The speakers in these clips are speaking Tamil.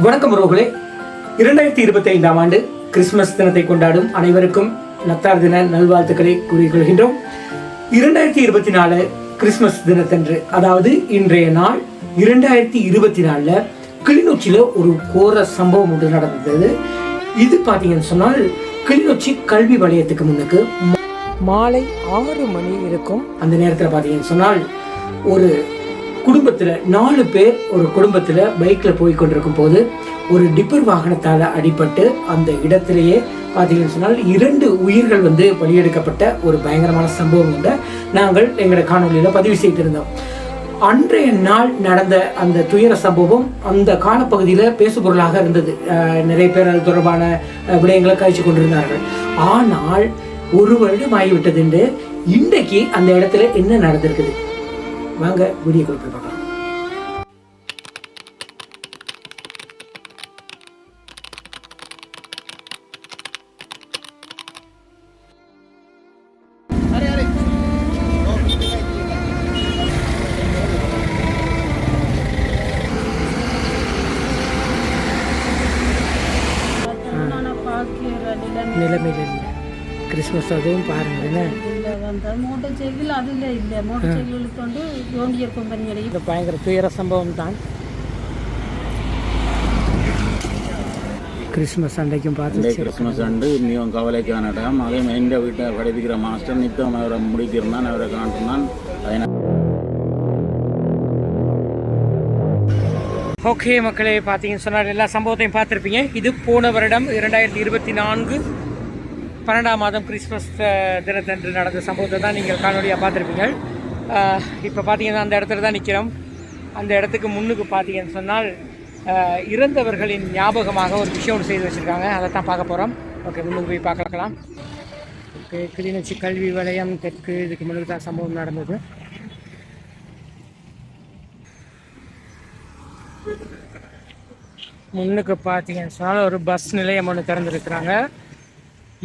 வணக்கம் ரோகளே. 2025ஆம் ஆண்டு கிறிஸ்துமஸ் தினத்தை கொண்டாடும் அனைவருக்கும் நத்தார் தின நல்வாழ்த்துக்களை கூறிக்கொள்கின்றோம். 2024 கிறிஸ்துமஸ் தினத்தன்று, அதாவது இன்றைய நாள் 2024 கிளிநொச்சியில ஒரு கோர சம்பவம் ஒன்று நடந்தது. இது பார்த்தீங்கன்னு சொன்னால் கிளிநொச்சி கல்வி வலயத்துக்கு முன்னுக்கு மாலை 6 மணி இருக்கும். அந்த நேரத்தில் பார்த்தீங்கன்னு சொன்னால் ஒரு குடும்பத்தில் 4 பேர் ஒரு குடும்பத்தில் பைக்கில் போய் கொண்டிருக்கும் போது ஒரு டிப்பர் வாகனத்தால் அடிபட்டு அந்த இடத்திலேயே பார்த்தீங்கன்னு சொன்னால் 2 உயிர்கள் பலியெடுக்கப்பட்ட ஒரு பயங்கரமான சம்பவம் உண்டு. நாங்கள் எங்களோட காணொலியில் பதிவு செய்திருந்தோம். அன்றைய நாள் நடந்த அந்த துயர சம்பவம் அந்த காலப்பகுதியில் பேசுபொருளாக இருந்தது. நிறைய பேர் அது தொடர்பான விடயங்களை கழிச்சு கொண்டிருந்தார்கள். ஆனால் 1 வருடம் ஆகிவிட்டது என்று இன்றைக்கு அந்த இடத்துல என்ன நடந்திருக்குது, வாங்க வீடியோ போய் பார்க்கலாம். நிலைமையில் இல்லை கிறிஸ்மஸ் அதுவும் பாருங்க. பயங்கர துயர சம்பவம் தான். கிறிஸ்மஸ் அன்றைக்கும் பார்த்து கிறிஸ்மஸ் அண்டு நீயும் கவலைக்கானடா மகன் எந்த வீட்டை படிப்பிக்கிற மாஸ்டர் நித்தம் அவரை முடித்திருந்தான், அவரை காட்டினான். ஓகே மக்களே, பார்த்தீங்கன்னு சொன்னால் எல்லா சம்பவத்தையும் பார்த்துருப்பீங்க. இது போன வருடம் 2024 12ஆம் மாதம் கிறிஸ்மஸ் தினத்தன்று நடந்த சம்பவத்தை தான் நீங்கள் காணொலியாக பார்த்துருப்பீங்க. இப்போ பார்த்தீங்கன்னா அந்த இடத்துல தான் நிற்கிறோம். அந்த இடத்துக்கு முன்னுக்கு பார்த்தீங்கன்னு சொன்னால் இறந்தவர்களின் ஞாபகமாக ஒரு விஷயம் ஒன்று செய்து வச்சுருக்காங்க. அதை தான் பார்க்க போகிறோம். ஓகே, முன்னுக்கு போய் பார்க்கலாம். ஓகே, கிளிநொச்சி கல்வி வலயம் தெற்கு, இதுக்கு முன்னுக்கு தான் சம்பவம் நடந்தது. முன்னுக்கு பார்த்தீங்கன்னு சொன்னால் ஒரு பஸ் நிலையம் ஒன்று திறந்துருக்குறாங்க.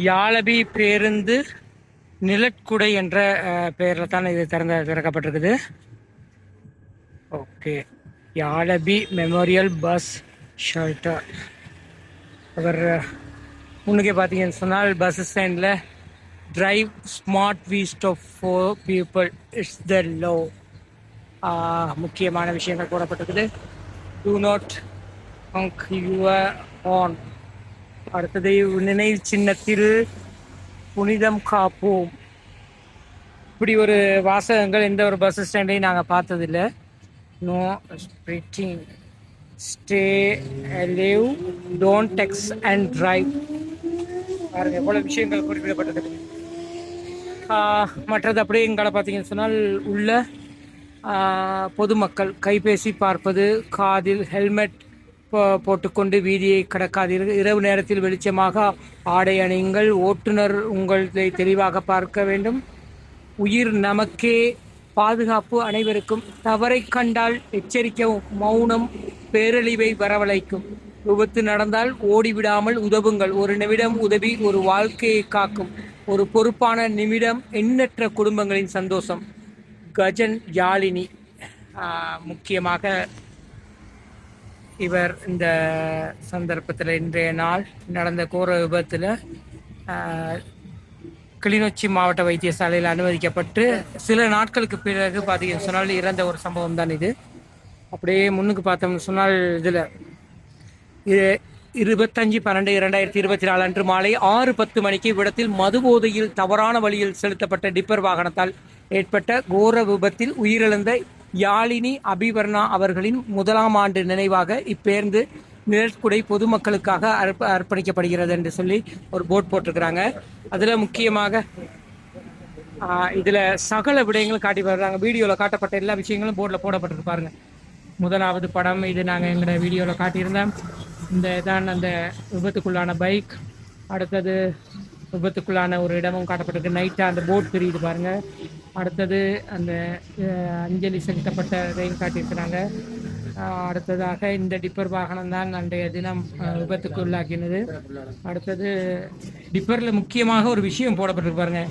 யாழபி பேருந்து நிலக்குடை என்ற பெயரில் தான் இது திறக்கப்பட்டிருக்குது. ஓகே, யாழபி மெமோரியல் பஸ் ஷெல்டர். அவர் முன்னுக்கே பார்த்தீங்கன்னு சொன்னால் பஸ் ஸ்டாண்டில் drive smart we stop for people, it's the law. முக்கியமான விஷயங்கள் கூறப்பட்டிருக்குது. Do not honk your horn. அடுத்தது நினைவு சின்னத்தில் புனிதம் காப்போம். இப்படி ஒரு வாசகங்கள் எந்த ஒரு பஸ் ஸ்டாண்டையும் நாங்கள் பார்த்ததில்லை. No spitting, stay live, don't text and drive. பாருங்க எவ்வளோ விஷயங்கள் குறிப்பிடப்பட்டது. மற்றது அப்படியே எங்களை பார்த்தீங்கன்னு சொன்னால் உள்ள பொதுமக்கள் கைபேசி பார்ப்பது, காதில் ஹெல்மெட் போட்டுக்கொண்டு வீதியை கடக்காதீர்கள், இரவு நேரத்தில் வெளிச்சமாக ஆடை அணியுங்கள், ஓட்டுநர் உங்களை தெளிவாக பார்க்க வேண்டும், உயிர் நமக்கே, பாதுகாப்பு அனைவருக்கும், தவறை கண்டால் எச்சரிக்கவும், மௌனம் பேரழிவை வரவழைக்கும், விபத்து நடந்தால் ஓடிவிடாமல் உதவுங்கள், ஒரு நிமிடம் உதவி ஒரு வாழ்க்கையை காக்கும், ஒரு பொறுப்பான நிமிடம் எண்ணற்ற குடும்பங்களின் சந்தோஷம். கஜன் யாழினி. முக்கியமாக இவர் இந்த சந்தர்ப்பத்தில் இன்றைய நாள் நடந்த கோர விபத்தில் கிளிநொச்சி மாவட்ட வைத்தியசாலையில் அனுமதிக்கப்பட்டு சில நாட்களுக்கு பிறகு பார்த்தீங்கன்னு சொன்னால் இறந்த ஒரு சம்பவம் தான் இது. அப்படியே முன்னுக்கு பார்த்தோம்னு சொன்னால் இதில் 25/12/2024 அன்று மாலை 6:10 மணிக்கு இவ்விடத்தில் மதுபோதையில் தவறான வழியில் செலுத்தப்பட்ட டிப்பர் வாகனத்தால் ஏற்பட்ட கோர விபத்தில் உயிரிழந்த யாழினி அபிவர்ணா அவர்களின் 1ஆம் ஆண்டு நினைவாக இப்பேருந்து நிழற்குடை பொதுமக்களுக்காக அர்ப்பணிக்கப்படுகிறது என்று சொல்லி ஒரு போர்ட் போட்டிருக்கிறாங்க. அதில் முக்கியமாக இதில் சகல விடயங்களும் காட்டி வர்றாங்க. வீடியோவில் காட்டப்பட்ட எல்லா விஷயங்களும் போர்டில் போடப்பட்டிருக்கு பாருங்க. 1வது படம் இது நாங்கள் எங்களோட வீடியோவில் காட்டியிருந்தோம். இந்த தான் அந்த விபத்துக்குள்ளான பைக். அடுத்தது விபத்துக்குள்ளான ஒரு இடமும் காட்டப்பட்டிருக்கு. நைட்டாக அந்த போட் தெரியுது பாருங்கள். அடுத்தது அந்த அஞ்சலி செலுத்தப்பட்டதையும் காட்டியிருக்கிறாங்க. அடுத்ததாக இந்த டிப்பர் வாகனம் தான் அன்றைய தினம் விபத்துக்கு உள்ளாக்கினது. அடுத்தது டிப்பரில் முக்கியமாக ஒரு விஷயம் போடப்பட்டிருக்கு பாருங்க,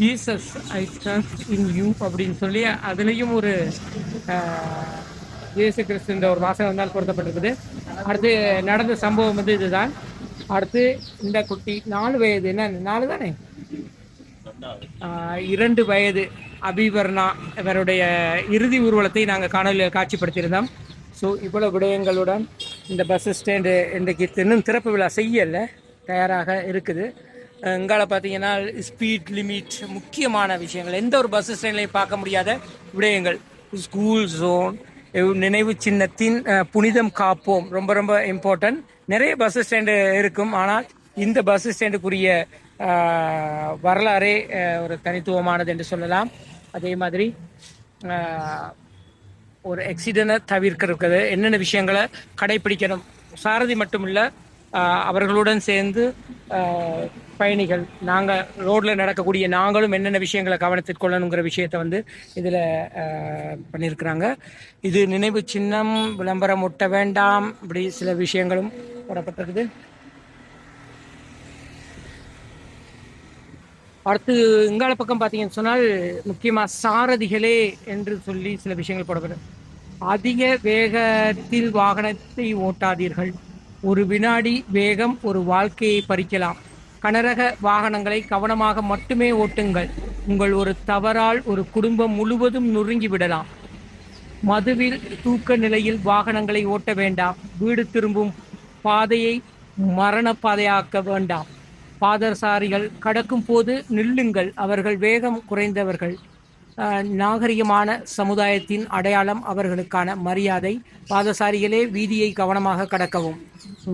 Jesus I trust in you அப்படின்னு சொல்லி அதுலேயும் ஒரு இயேசு கிறிஸ்துன்ற ஒரு வாசகம் வந்தால் பொருத்தப்பட்டிருக்குது. அடுத்து நடந்த சம்பவம் வந்து இதுதான். அடுத்து இந்த குட்டி 4 வயது, என்ன 4 தானே, 2 வயது அபிவர்ணா இவருடைய இறுதி ஊர்வலத்தை நாங்கள் காணொலியில் காட்சிப்படுத்தியிருந்தோம். ஸோ இவ்வளவு விடயங்களுடன் இந்த பஸ் ஸ்டாண்டு இன்றைக்கு இன்னும் திறப்பு விழா செய்யலை, தயாராக இருக்குது. இங்கால பார்த்தீங்கன்னா ஸ்பீட் லிமிட், முக்கியமான விஷயங்கள், எந்த ஒரு பஸ் ஸ்டாண்ட்லையும் பார்க்க முடியாத விடயங்கள், ஸ்கூல் ஜோன், நினைவு சின்னத்தின் புனிதம் காப்போம், ரொம்ப ரொம்ப இம்பார்ட்டன்ட். நிறைய பஸ் ஸ்டாண்டு இருக்கும், ஆனால் இந்த பஸ் ஸ்டாண்டுக்குரிய வரலாறே ஒரு தனித்துவமானது என்று சொல்லலாம். அதே மாதிரி ஒரு ஆக்சிடென்ட்டை தவிர்க்கிறது என்னென்ன விஷயங்களை கடைபிடிக்கணும், சாரதி மட்டும் இல்லை அவர்களுடன் சேர்ந்து பயணிகள், நாங்கள் ரோட்டில் நடக்கக்கூடிய நாங்களும் என்னென்ன விஷயங்களை கவனத்தில் கொள்ளணுங்கிற விஷயத்தை வந்து இதில் பண்ணியிருக்கிறாங்க. இது நினைவு சின்னம், விளம்பரம் ஒட்ட வேண்டாம், இப்படி சில விஷயங்களும் போடப்பட்டிருக்குது. அடுத்து இங்கால பக்கம் பார்த்தீங்கன்னு சொன்னால் முக்கியமாக சாரதிகளே என்று சொல்லி சில விஷயங்கள் போடப்படும். அதிக வேகத்தில் வாகனத்தை ஓட்டாதீர்கள், ஒரு வினாடி வேகம் ஒரு வாழ்க்கையை பறிக்கலாம், கனரக வாகனங்களை கவனமாக மட்டுமே ஓட்டுங்கள், உங்கள் ஒரு தவறால் ஒரு குடும்பம் முழுவதும் நொறுங்கி விடலாம், மதுவில் தூக்க நிலையில் வாகனங்களை ஓட்ட வேண்டாம், வீடு திரும்பும் பாதையை மரண பாதையாக்க வேண்டாம், பாதசாரிகள் கடக்கும் போது நில்லுங்கள், அவர்கள் வேகம் குறைந்தவர்கள், நாகரிகமான சமுதாயத்தின் அடையாளம் அவர்களுக்கான மரியாதை, பாதசாரிகளே வீதியை கவனமாக கடக்கவும்,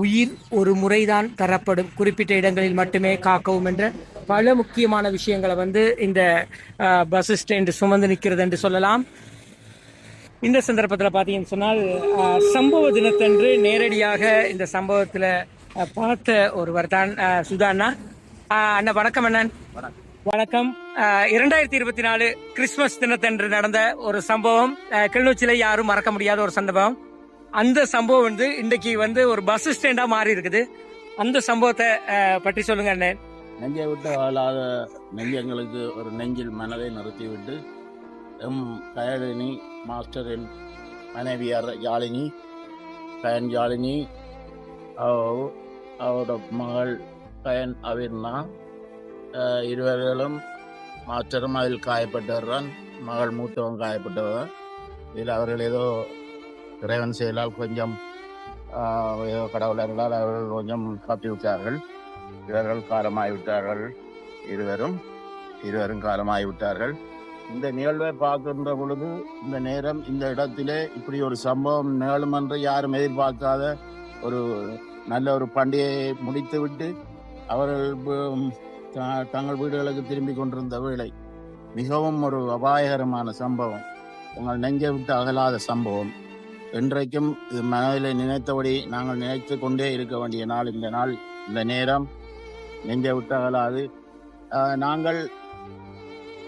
உயிர் ஒரு முறைதான் தரப்படும், குறிப்பிட்ட இடங்களில் மட்டுமே காக்கவும் என்ற பல முக்கியமான விஷயங்களை வந்து இந்த பஸ் ஸ்டாண்டு சுமந்து நிற்கிறது என்று சொல்லலாம். இந்த சந்தர்ப்பத்தில் பார்த்தீங்கன்னு சொன்னால் சம்பவ தினத்தன்று நேரடியாக இந்த சம்பவத்தில் பார்த்த ஒருவர் தான் சுதாண்ணா. அண்ணா வணக்கம். அண்ணன் வணக்கம். 2024 கிறிஸ்துமஸ் தினத்தன்று நடந்த ஒரு சம்பவம், கிளிநொச்சியில யாரும் மறக்க முடியாத ஒரு சம்பவம். அந்த சம்பவம் வந்து இன்றைக்கு வந்து ஒரு பஸ் ஸ்டாண்டா மாறி இருக்குது. அந்த சம்பவத்தை பற்றி சொல்லுங்க அண்ணன். நெஞ்சை விட்டு வாழாத நெஞ்சங்களுக்கு ஒரு நெஞ்சில் மனதை நிறுத்திவிட்டு கயலினி மாஸ்டரின் மனைவியார் யாழினி, பயன் யாழினி, அவரோட மகள் பயன் அவிர்னா, இருவர்களும் மாஸ்டரும் அதில் காயப்பட்டவர்தான், மகள் மூத்தவன் காயப்பட்டவர். இதில் அவர்கள் ஏதோ இறைவன் செயலால் கொஞ்சம் ஏதோ கடவுளர்களால் அவர்கள் கொஞ்சம் காப்பி விட்டார்கள். இவர்கள் காலமாகிவிட்டார்கள், இருவரும் காலமாகிவிட்டார்கள். இந்த நிகழ்வை பார்க்கின்ற பொழுது இந்த நேரம் இந்த இடத்திலே இப்படி ஒரு சம்பவம் நிகழும் என்று யாரும் எதிர்பார்க்காத ஒரு நல்ல ஒரு பண்டிகையை முடித்துவிட்டு அவர்கள் தங்கள் வீடுகளுக்கு திரும்பி கொண்டிருந்த வேளை மிகவும் ஒரு அபாயகரமான சம்பவம், உங்கள் நெஞ்சை விட்டு அகலாத சம்பவம். இன்றைக்கும் இது மனதில் நினைத்தபடி நாங்கள் நினைத்து கொண்டே இருக்க வேண்டிய நாள் இந்த நாள், இந்த நேரம் நெஞ்சை விட்டு அகலாது. நாங்கள்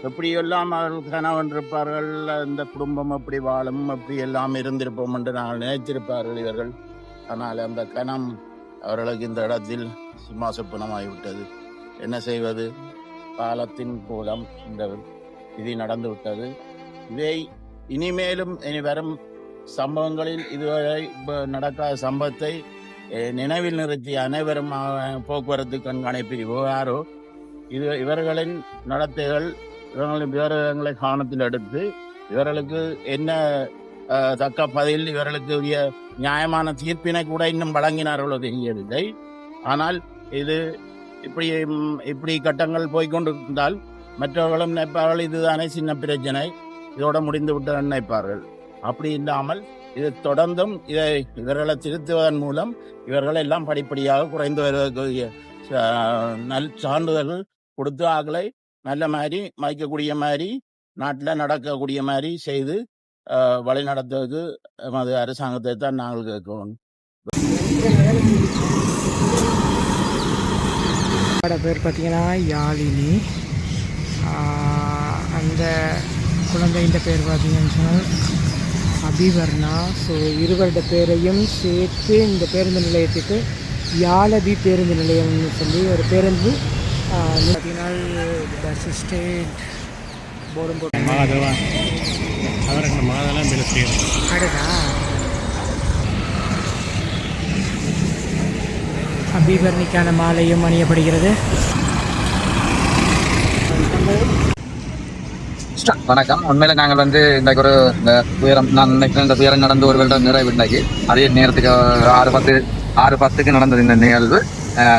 எப்படியெல்லாம் அவர்கள் கனவன் இருப்பார்கள், இந்த குடும்பம் எப்படி வாழும், அப்படி எல்லாம் இருந்திருப்போம் என்று நாங்கள் நினைத்திருப்பார்கள் இவர்கள். ஆனால் அந்த கணம் அவர்களுக்கு இந்த இடத்தில் சிம்மாசப்பனமாகிவிட்டது. என்ன செய்வது, காலத்தின் மூலம் இந்த விதி நடந்து விட்டது. இதை இனிமேலும் இனி வரும் சம்பவங்களில் இதுவரை நடக்காத சம்பவத்தை நினைவில் நிறுத்தி அனைவரும் போக்குவரத்து கண்காணிப்பு யாரோ இவர்களின் நடத்தைகள், இவர்களின் விவரங்களை கவனத்தில் எடுத்து இவர்களுக்கு என்ன தக்க பதில், இவர்களுக்கு உரிய நியாயமான தீர்ப்பினை கூட இன்னும் வழங்கினார்களோ தெரியவில்லை. ஆனால் இது இப்படி கட்டங்கள் போய்கொண்டிருந்தால் மற்றவர்களும் நினைப்பார்கள் இதுதானே சின்ன பிரச்சனை, இதோட முடிந்து விட்டு நினைப்பார்கள். அப்படி இல்லாமல் இது தொடர்ந்தும் இவர்களை திருத்துவதன் மூலம் இவர்கள் எல்லாம் படிப்படியாக குறைந்து வருவதற்குரிய சான்றிதழ்கள் கொடுத்து ஆக்களை நல்ல மாதிரி மதிக்கக்கூடிய மாதிரி நாட்டில் நடக்கக்கூடிய மாதிரி செய்து வழி நடத்துவதற்கு எமது அரசாங்கத்தை தான் நாங்கள் கேட்கணும். பேர் பார்த்தீங்கன்னா யாழினி, அந்த குழந்தையின் பேர் பார்த்தீங்கன்னு சொன்னால் அபிவர்ணா. ஸோ இருவருடைய பேரையும் சேர்த்து இந்த பேருந்து நிலையத்துக்கு யாழதி பேருந்து நிலையம்னு சொல்லி ஒரு பேருந்து பார்த்தீங்கன்னா பஸ் ஸ்டேட் போடும் போட்டு மாதவா அவருக்கு மாதெல்லாம் அடுதா அபிவர்ணிக்கான மாலையும் அணியப்படுகிறது. வணக்கம். உண்மையில நாங்கள் இன்றைக்கு ஒரு இந்த துயரம், நான் நினைக்கிறேன் இந்த துயரம் நடந்து ஒரு வருடம் நிறைவு இன்றைக்கு. அதே நேரத்துக்கு 6:10 நடந்தது இந்த நிகழ்வு.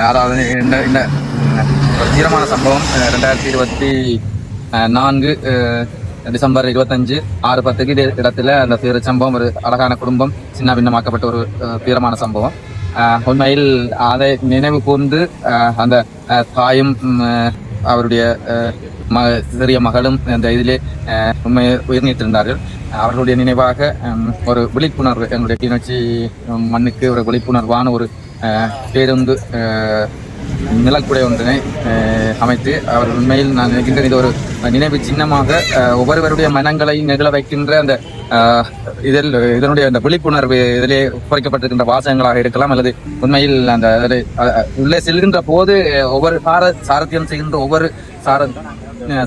அதாவது இந்த இந்த ஒரு தீரமான சம்பவம் 2024 டிசம்பர் 25 6:10 இதே இடத்துல அந்த துயர சம்பவம், ஒரு அழகான குடும்பம் சின்ன பின்னமாக்கப்பட்ட ஒரு தீரமான சம்பவம். உண்மையில் அதை நினைவு கூர்ந்து அந்த தாயும் அவருடைய சிறிய மகளும் அந்த இதிலே உண்மையை உயிர்நீத்திருந்தார்கள். அவர்களுடைய நினைவாக ஒரு விழிப்புணர்வு, எங்களுடைய கிளிநொச்சி மண்ணுக்கு ஒரு விழிப்புணர்வான ஒரு பேருந்து நிலக்குடை ஒன்றினை அமைத்து அவர் உண்மையில் நான் நினைக்கின்றேன் இது ஒரு நினைவு சின்னமாக ஒவ்வொருவருடைய மனங்களை நெகிழ வைக்கின்ற அந்த இதனுடைய அந்த விழிப்புணர்வு இதிலே குறைக்கப்பட்டிருக்கின்ற வாசகங்களாக இருக்கலாம், அல்லது உண்மையில் அந்த உள்ளே செல்கின்ற போது ஒவ்வொரு சாரத்தியம் செய்கின்ற ஒவ்வொரு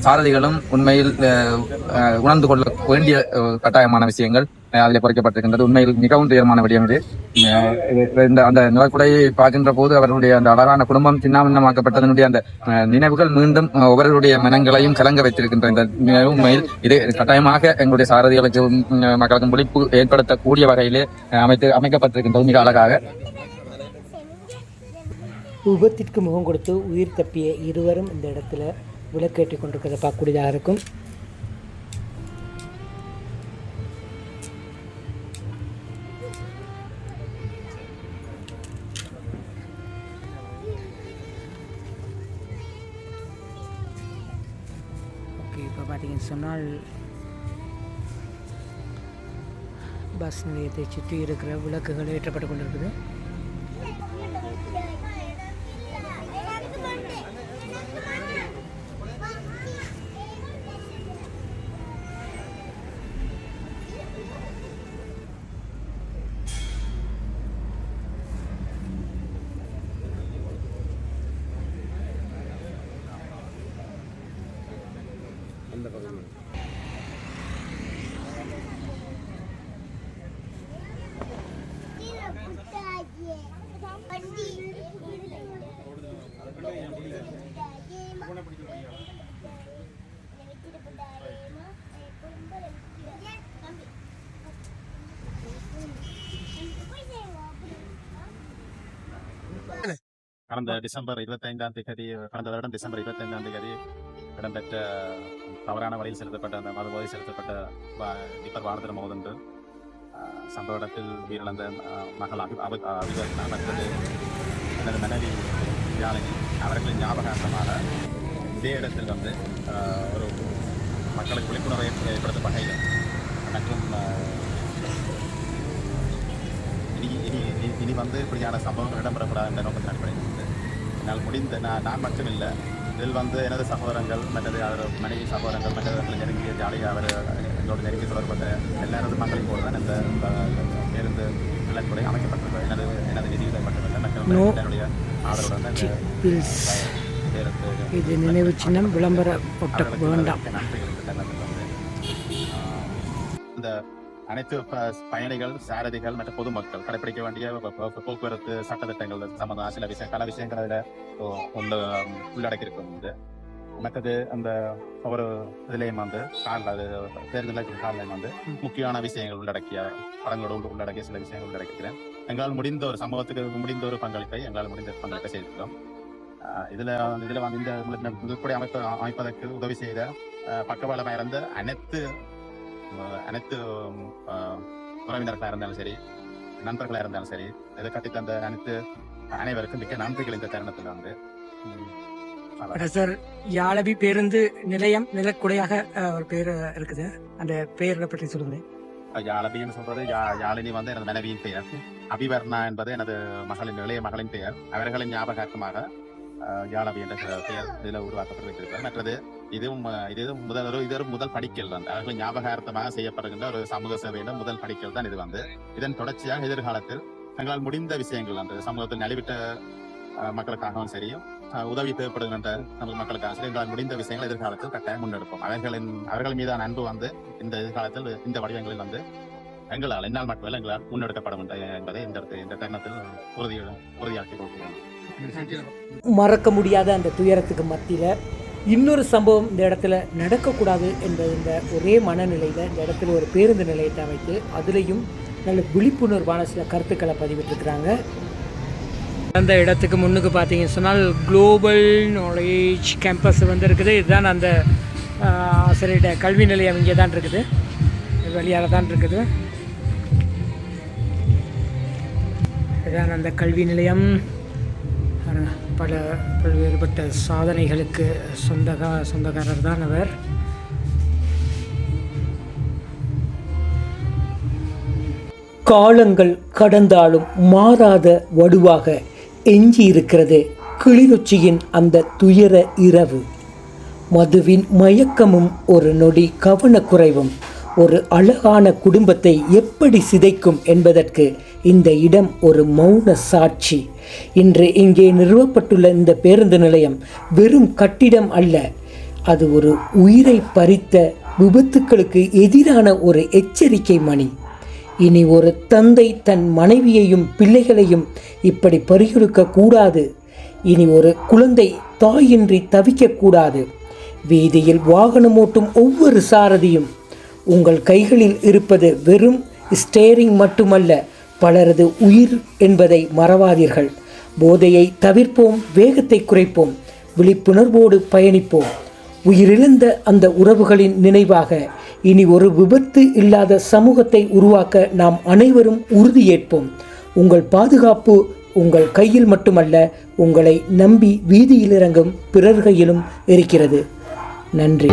சாரதிகளும் உண்மையில் உணர்ந்து கொள்ள வேண்டிய கட்டாயமான விஷயங்கள் அதில் குறைக்கப்பட்டிருக்கின்றது. உண்மையில் மிகவும் துயரமான விடயம் இது. அந்த நிலக்குடையை பார்க்கின்ற போது அவர்களுடைய அந்த அழகான குடும்பம் சின்னாபின்னமாக்கப்பட்டதனுடைய அந்த நினைவுகள் மீண்டும் ஒவ்வொருடைய மனங்களையும் கலங்க வைத்திருக்கின்ற இந்த நினைவு உண்மையில் இது கட்டாயமாக எங்களுடைய சாரதிகளுக்கு மக்களுக்கு விழிப்பு ஏற்படுத்தக்கூடிய வகையிலே அமைக்கப்பட்டிருக்கின்றது மிக அழகாக. விபத்திற்கு முகம் கொடுத்து உயிர் தப்பிய இருவரும் இந்த இடத்துல விளக்கேற்றி கொண்டிருக்கிறத பார்க்கக்கூடியதாக இருக்கும். ஓகே, இப்போ பார்த்தீங்கன்னு சொன்னால் பஸ் நிலையத்தை சுற்றி இருக்கிற விளக்குகள் ஏற்றப்பட்டு கொண்டிருக்குது. கடந்த டிசம்பர் 25ஆம் தேதி கடந்த வருடம் டிசம்பர் 25ஆம் தேதி இடம்பெற்ற தவறான வழியில் செலுத்தப்பட்ட அந்த மதுபோதை செலுத்தப்பட்ட டிப்பர் வாகனத்தில் மோதன்று சம்பவ இடத்தில் உயிரிழந்த மகள் அபிவர்ணா மற்றது எனது மனைவி யாழினி அவர்களின் ஞாபகார்த்தமாக இதே இடத்தில் ஒரு மக்களுக்கு விழிப்புணர்வை ஏற்படுத்தும் வகையில் மற்றும் இனி இப்படியான சம்பவங்கள் இடம்பெறக்கூடாது என்ற நோக்கத்தின் அடிப்படையில் என்னால் முடிந்த நான் மட்டும் இல்லை, இதில் எனது சகோதரங்கள் மற்றது அவர் மனைவி சகோதரங்கள் மற்றவர்கள் நெருங்கிய ஜாலியாக அவர் எங்களோடு நெருங்கி தொடர்பட்ட எல்லாரது மக்களையும் தான் இந்த பேருந்து விளக்குறை அமைக்கப்பட்டிருக்கிறது. எனது நிதியுதவி மட்டுமில்லை, மற்ற என்னுடைய ஆதரவுடன் இது நினைவு சின்னம் விளம்பரப்பட்ட வேண்டாம். இந்த அனைத்து பயணிகள், சாரதிகள் மற்றும் பொதுமக்கள் கடைபிடிக்க வேண்டிய போக்குவரத்து சட்டத்திட்டங்கள் சம்பந்தமான பல விஷயங்கள் அதில் உள்ளடக்கி இருக்கும். மற்றது அந்த ஒவ்வொரு இதுலேயும் தேர்தல் காலையும் முக்கியமான விஷயங்கள் உள்ளடக்கிய படங்களோடு உள்ளடக்கிய சில விஷயங்கள் உள்ளடக்கிறேன். எங்களால் முடிந்த ஒரு சமூகத்துக்கு முடிந்த ஒரு பங்களிப்பை செய்திருக்கிறோம். இதுல இந்த கூட அமைப்பதற்கு உதவி செய்த பக்கபலமாக இருந்த அனைத்து உறவினர்களாக இருந்தாலும் சரி, நண்பர்களாக இருந்தாலும் சரி, இதை கட்டித்தந்த அனைவருக்கும் மிக்க நன்றிகள். இந்த தருணத்தில் சார், யாழவி பேருந்து நிலையம் நிலக்குடையாக ஒரு பேர் இருக்குது, அந்த பெயரை பற்றி சொல்லுங்களேன். யாழபின்னு சொல்றது யாழினி எனது மனைவியின் பெயர். அபிவர்ணா என்பது எனது இளைய மகளின் பெயர். அவர்களின் ஞாபகார்த்தமாக யாழவி என்ற பெயர் இதில் உருவாக்கப்பட்டிருக்கிறது. மற்றது இது முதல் படிக்கல் அவர்கள் ஞாபகார்த்தமாக செய்யப்படுகின்ற ஒரு சமூக சேவையின் முதல் படிக்கல் தான் இது. இதன் தொடர்ச்சியாக எதிர்காலத்தில் எங்களால் முடிந்த விஷயங்கள் சமூகத்தில் நலிவிட்ட மக்களுக்காகவும் சரி, உதவி தேவைப்படுகின்ற நம்ம மக்களுக்காக சரி, எங்களால் முடிந்த விஷயங்கள் எதிர்காலத்தில் கட்டாயம் முன்னெடுப்போம். அவர்கள் மீதான அன்பு இந்த எதிர்காலத்தில் இந்த வடிவங்களில் எங்களால் என்னால் மட்டுமல்ல எங்களால் முன்னெடுக்கப்படும் என்பதை இந்த தருணத்தில் உறுதியாக்கி கொள்கிறேன். மறக்க முடியாத அந்த துயரத்துக்கு மத்தியில் இன்னொரு சம்பவம் இந்த இடத்துல நடக்கக்கூடாது என்பது இந்த ஒரே மனநிலையில் இந்த இடத்துல ஒரு பேருந்து நிலையத்தை அமைத்து அதுலேயும் நல்ல விழிப்புணர்வான சில கருத்துக்களை பதிவிட்டிருக்கிறாங்க. அந்த இடத்துக்கு முன்னுக்கு பார்த்தீங்கன்னு சொன்னால் குளோபல் நாலேஜ் கேம்பஸ் வந்து இருக்குது. இதுதான் அந்த ஆசிரியர் கல்வி நிலையம் இங்கே தான் இருக்குது, வழியாக தான் இருக்குது. இதுதான் அந்த கல்வி நிலையம். பல்வேறுபட்ட சாதனைகளுக்கு சொந்தக்காரர் தான் அவர். காலங்கள் கடந்தாலும் மாறாத வடுவாக எஞ்சி இருக்கிறது கிளிநொச்சியின் அந்த துயர இரவு. மதுவின் மயக்கமும் ஒரு நொடி கவனக்குறைவும் ஒரு அழகான குடும்பத்தை எப்படி சிதைக்கும் என்பதற்கு இந்த இடம் ஒரு மௌன சாட்சி. இன்று இங்கே நிறுவப்பட்டுள்ள இந்த பேருந்து நிலையம் வெறும் கட்டிடம் அல்ல, அது ஒரு உயிரை பறித்த விபத்துக்களுக்கு எதிரான ஒரு எச்சரிக்கை மணி. இனி ஒரு தந்தை தன் மனைவியையும் பிள்ளைகளையும் இப்படி பறிகொடுக்க கூடாது. இனி ஒரு குழந்தை தாயின்றி தவிக்கக்கூடாது. வீதியில் வாகனம் ஓட்டும் ஒவ்வொரு சாரதியும் உங்கள் கைகளில் இருப்பது வெறும் ஸ்டேரிங் மட்டுமல்ல, பலரது உயிர் என்பதை மறவாதீர்கள். போதையை தவிர்ப்போம், வேகத்தை குறைப்போம், விழிப்புணர்வோடு பயணிப்போம். உயிரிழந்த அந்த உறவுகளின் நினைவாக இனி ஒரு விபத்து இல்லாத சமூகத்தை உருவாக்க நாம் அனைவரும் உறுதியேற்போம். உங்கள் பாதுகாப்பு உங்கள் கையில் மட்டுமல்ல, உங்களை நம்பி வீதியில் இறங்கும் பிறர் கையிலும் இருக்கிறது. நன்றி.